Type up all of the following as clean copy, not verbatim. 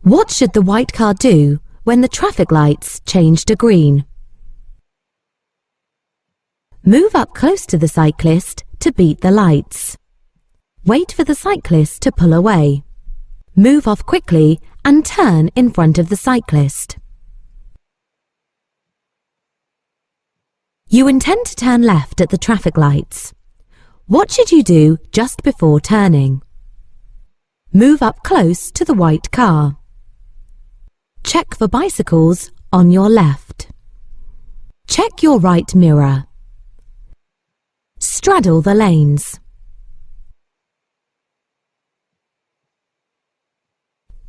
What should the white car do when the traffic lights change to green? Move up close to the cyclist to beat the lights. Wait for the cyclist to pull away. Move off quickly and turn in front of the cyclist. You intend to turn left at the traffic lights. What should you do just before turning? Move up close to the white car. Check for bicycles on your left. Check your right mirror. Straddle the lanes.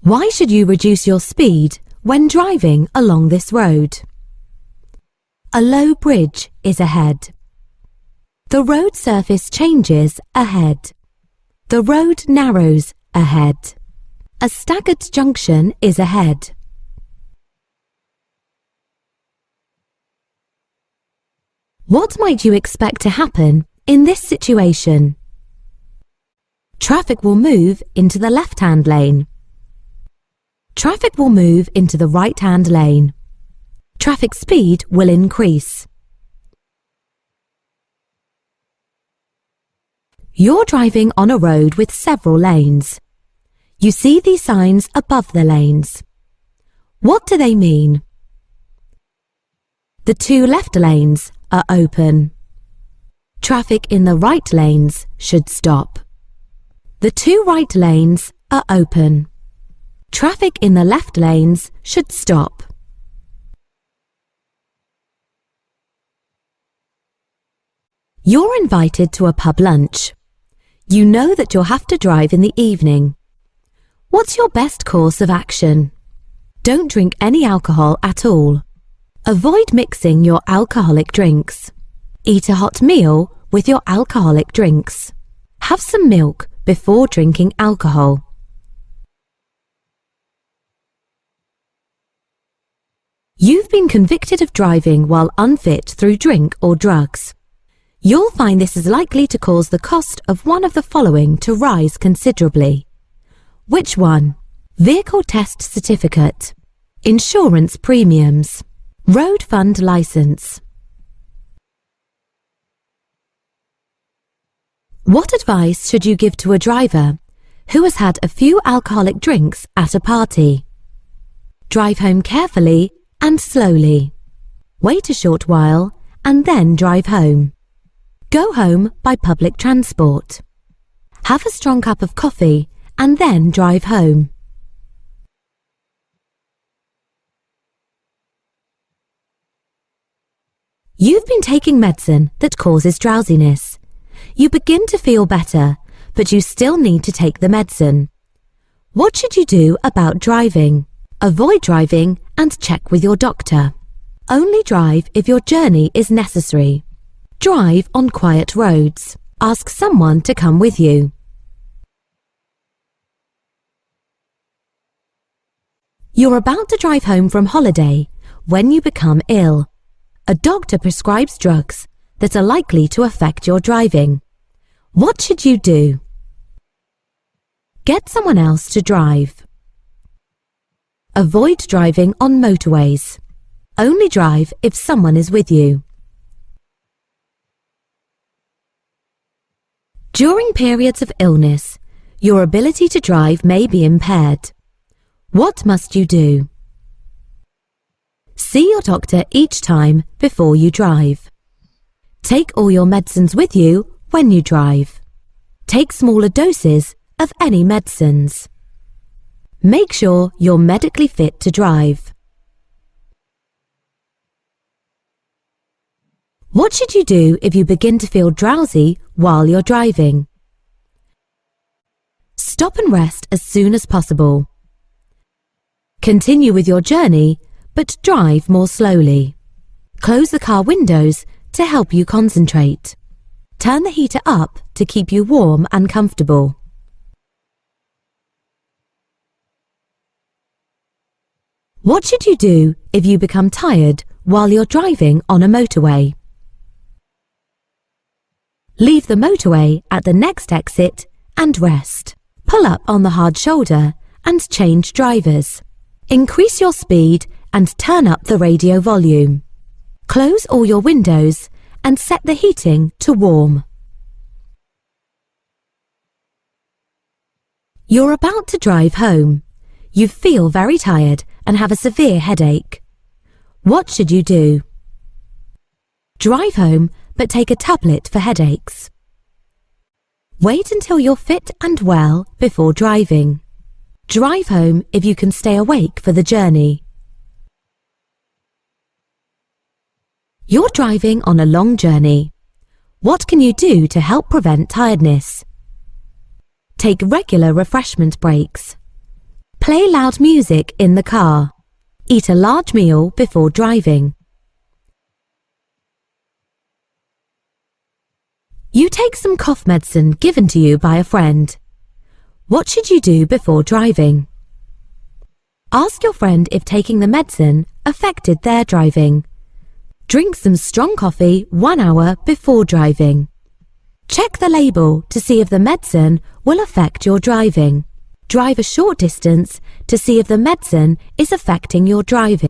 Why should you reduce your speed when driving along this road? A low bridge is ahead. The road surface changes ahead. The road narrows ahead. A staggered junction is ahead. What might you expect to happen in this situation? Traffic will move into the left-hand lane. Traffic will move into the right-hand lane. Traffic speed will increase. You're driving on a road with several lanes. You see these signs above the lanes. What do they mean? The two left lanes are open. Traffic in the right lanes should stop. The two right lanes are open. Traffic in the left lanes should stop. You're invited to a pub lunch. You know that you'll have to drive in the evening. What's your best course of action? Don't drink any alcohol at all. Avoid mixing your alcoholic drinks. Eat a hot meal with your alcoholic drinks. Have some milk before drinking alcohol. You've been convicted of driving while unfit through drink or drugs. You'll find this is likely to cause the cost of one of the following to rise considerably. Which one? Vehicle test certificate, insurance premiums, road fund license. What advice should you give to a driver who has had a few alcoholic drinks at a party? Drive home carefully and slowly. Wait a short while and then drive home. Go home by public transport. Have a strong cup of coffee and then drive home. You've been taking medicine that causes drowsiness. You begin to feel better, but you still need to take the medicine. What should you do about driving? Avoid driving and check with your doctor. Only drive if your journey is necessary. Drive on quiet roads. Ask someone to come with you. You're about to drive home from holiday when you become ill. A doctor prescribes drugs that are likely to affect your driving. What should you do? Get someone else to drive. Avoid driving on motorways. Only drive if someone is with you. During periods of illness, your ability to drive may be impaired. What must you do? See your doctor each time before you drive. Take all your medicines with you when you drive. Take smaller doses of any medicines. Make sure you're medically fit to drive. What should you do if you begin to feel drowsy while you're driving? Stop and rest as soon as possible. Continue with your journey, but drive more slowly. Close the car windows to help you concentrate. Turn the heater up to keep you warm and comfortable. What should you do if you become tired while you're driving on a motorway? Leave the motorway at the next exit and rest. Pull up on the hard shoulder and change drivers. Increase your speed and turn up the radio volume. Close all your windows and set the heating to warm. You're about to drive home. You feel very tired and have a severe headache. What should you do? Drive home, but take a tablet for headaches. Wait until you're fit and well before driving. Drive home if you can stay awake for the journey. You're driving on a long journey. What can you do to help prevent tiredness? Take regular refreshment breaks. Play loud music in the car. Eat a large meal before driving. You take some cough medicine given to you by a friend. What should you do before driving? Ask your friend if taking the medicine affected their driving. Drink some strong coffee 1 hour before driving. Check the label to see if the medicine will affect your driving. Drive a short distance to see if the medicine is affecting your driving.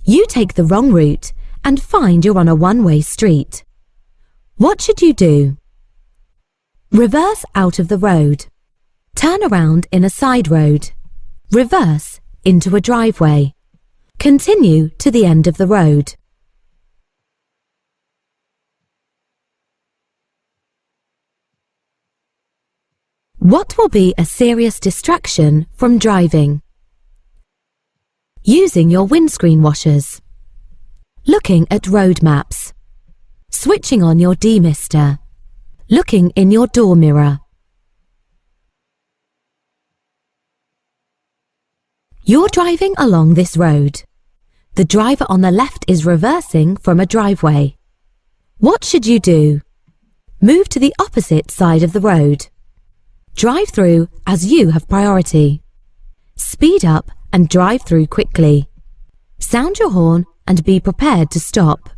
You take the wrong route and find you're on a one-way street. What should you do? Reverse out of the road. Turn around in a side road. Reverse into a driveway. Continue to the end of the road. What will be a serious distraction from driving? Using your windscreen washers. Looking at road maps. Switching on your demister. Looking in your door mirror. You're driving along this road. The driver on the left is reversing from a driveway. What should you do? Move to the opposite side of the road. Drive through as you have priority. Speed up and drive through quickly. Sound your horn and be prepared to stop.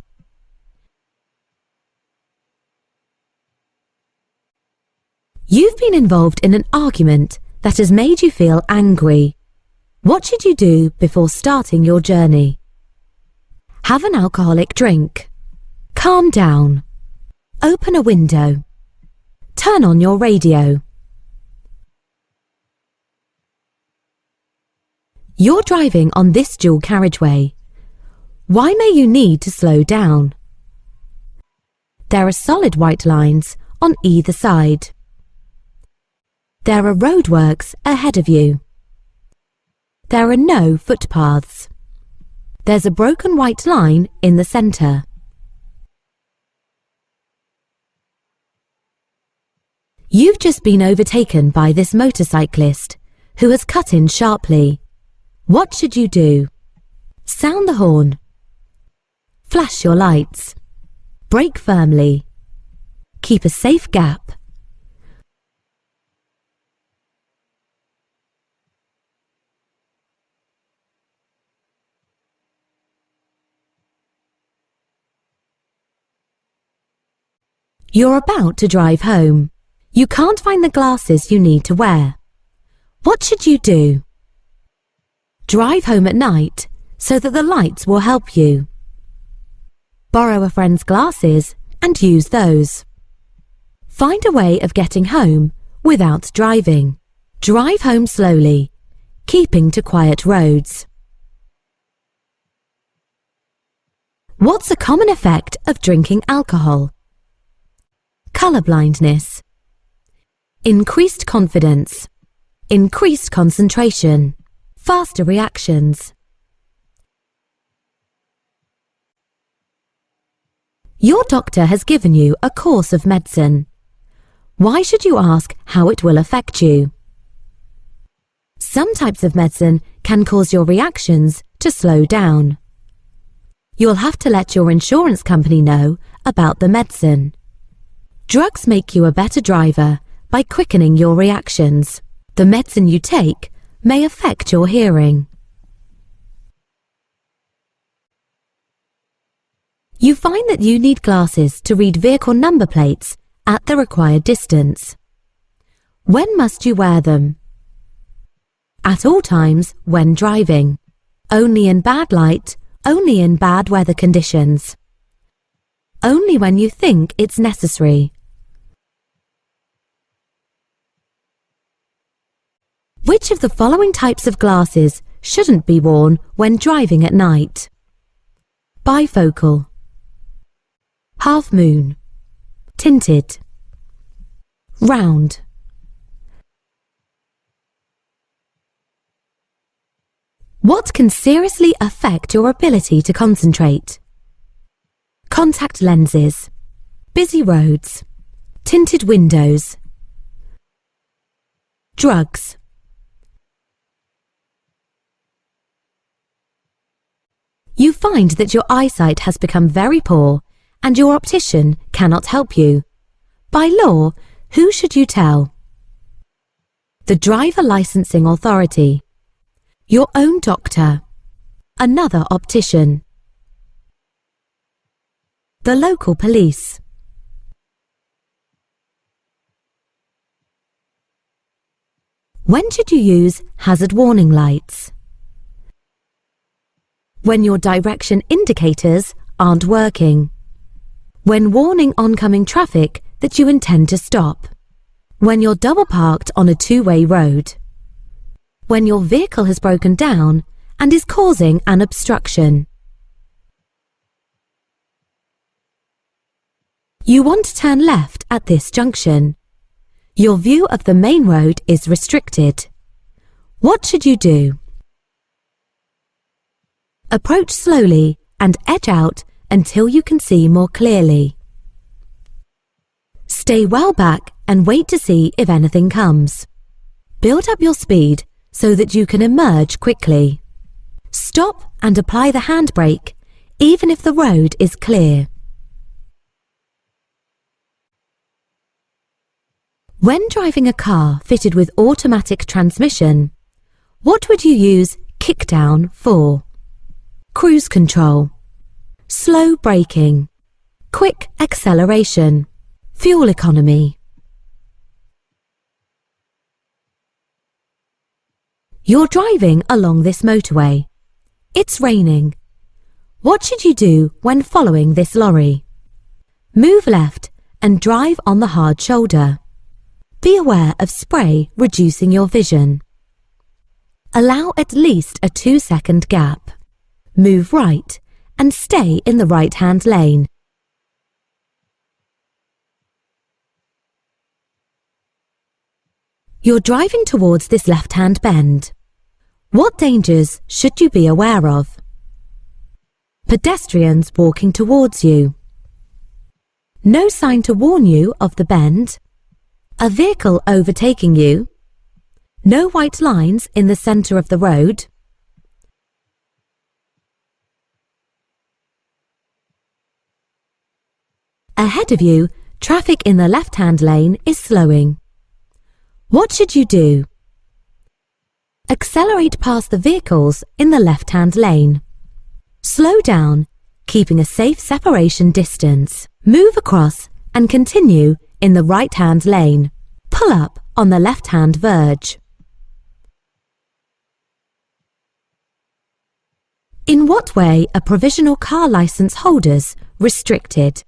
You've been involved in an argument that has made you feel angry. What should you do before starting your journey? Have an alcoholic drink. Calm down. Open a window. Turn on your radio. You're driving on this dual carriageway. Why may you need to slow down? There are solid white lines on either side. There are roadworks ahead of you. There are no footpaths. There's a broken white line in the centre. You've just been overtaken by this motorcyclist who has cut in sharply. What should you do? Sound the horn. Flash your lights. Brake firmly. Keep a safe gap. You're about to drive home. You can't find the glasses you need to wear. What should you do? Drive home at night so that the lights will help you. Borrow a friend's glasses and use those. Find a way of getting home without driving. Drive home slowly, keeping to quiet roads. What's a common effect of drinking alcohol? Colour blindness. Increased confidence. Increased concentration. Faster reactions. Your doctor has given you a course of medicine. Why should you ask how it will affect you? Some types of medicine can cause your reactions to slow down. You'll have to let your insurance company know about the medicine. Drugs make you a better driver by quickening your reactions. The medicine you take may affect your hearing. You find that you need glasses to read vehicle number plates at the required distance. When must you wear them? at all times when driving. Only in bad light, only in bad weather conditions. Only when you think it's necessary. Which of the following types of glasses shouldn't be worn when driving at night? Bifocal, half moon, tinted, round. What can seriously affect your ability to concentrate? Contact lenses, busy roads, tinted windows, drugs. You find that your eyesight has become very poor and your optician cannot help you. By law, who should you tell? The driver licensing authority, your own doctor, another optician, the local police. When should you use hazard warning lights? When your direction indicators aren't working. When warning oncoming traffic that you intend to stop. When you're double parked on a two-way road. When your vehicle has broken down and is causing an obstruction. You want to turn left at this junction. Your view of the main road is restricted. What should you do? Approach slowly and edge out until you can see more clearly. Stay well back and wait to see if anything comes. Build up your speed so that you can emerge quickly. Stop and apply the handbrake, even if the road is clear. When driving a car fitted with automatic transmission, what would you use kickdown for? Cruise control, slow braking, quick acceleration, fuel economy. You're driving along this motorway. It's raining. What should you do when following this lorry? Move left and drive on the hard shoulder. Be aware of spray reducing your vision. Allow at least a 2-second gap. Move right and stay in the right-hand lane. You're driving towards this left-hand bend. What dangers should you be aware of? Pedestrians walking towards you. No sign to warn you of the bend. A vehicle overtaking you. No white lines in the centre of the road. Ahead of you, traffic in the left-hand lane is slowing. What should you do? Accelerate past the vehicles in the left-hand lane. Slow down, keeping a safe separation distance. Move across and continue in the right-hand lane. Pull up on the left-hand verge. In what way are provisional car licence holders restricted?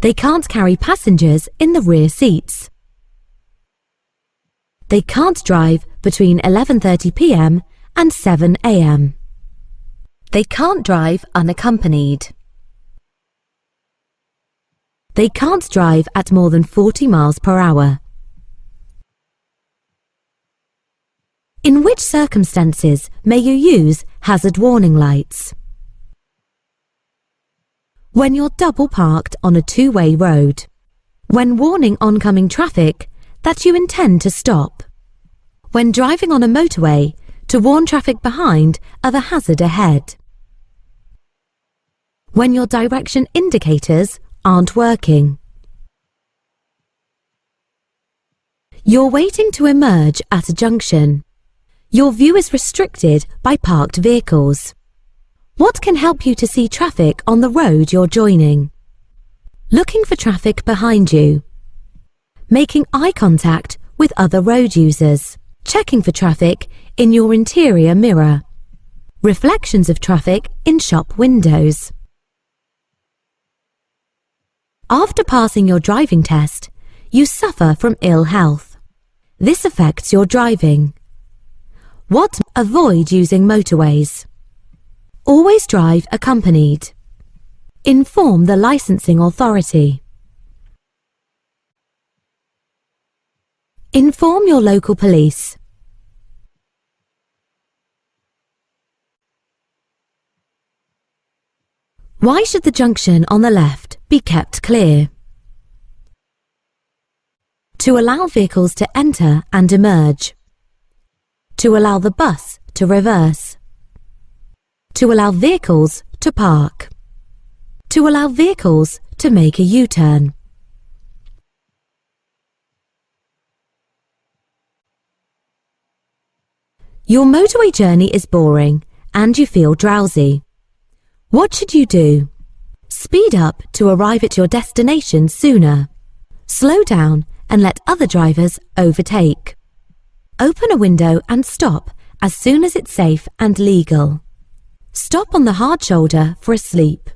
They can't carry passengers in the rear seats. They can't drive between 11:30 p.m. and 7 a.m. They can't drive unaccompanied. They can't drive at more than 40 miles per hour. In which circumstances may you use hazard warning lights? When you're double parked on a two-way road. When warning oncoming traffic that you intend to stop. When driving on a motorway to warn traffic behind of a hazard ahead. When your direction indicators aren't working. You're waiting to emerge at a junction. Your view is restricted by parked vehicles. What can help you to see traffic on the road you're joining? Looking for traffic behind you. Making eye contact with other road users, checking for traffic in your interior mirror, reflections of traffic in shop windows. After passing your driving test, you suffer from ill health. This affects your driving. What? Avoid using motorways. Always drive accompanied. Inform the licensing authority. Inform your local police. Why should the junction on the left be kept clear? To allow vehicles to enter and emerge. To allow the bus to reverse. To allow vehicles to park. To allow vehicles to make a U-turn. Your motorway journey is boring and you feel drowsy. What should you do? Speed up to arrive at your destination sooner. Slow down and let other drivers overtake. Open a window and stop as soon as it's safe and legal. Stop on the hard shoulder for a sleep.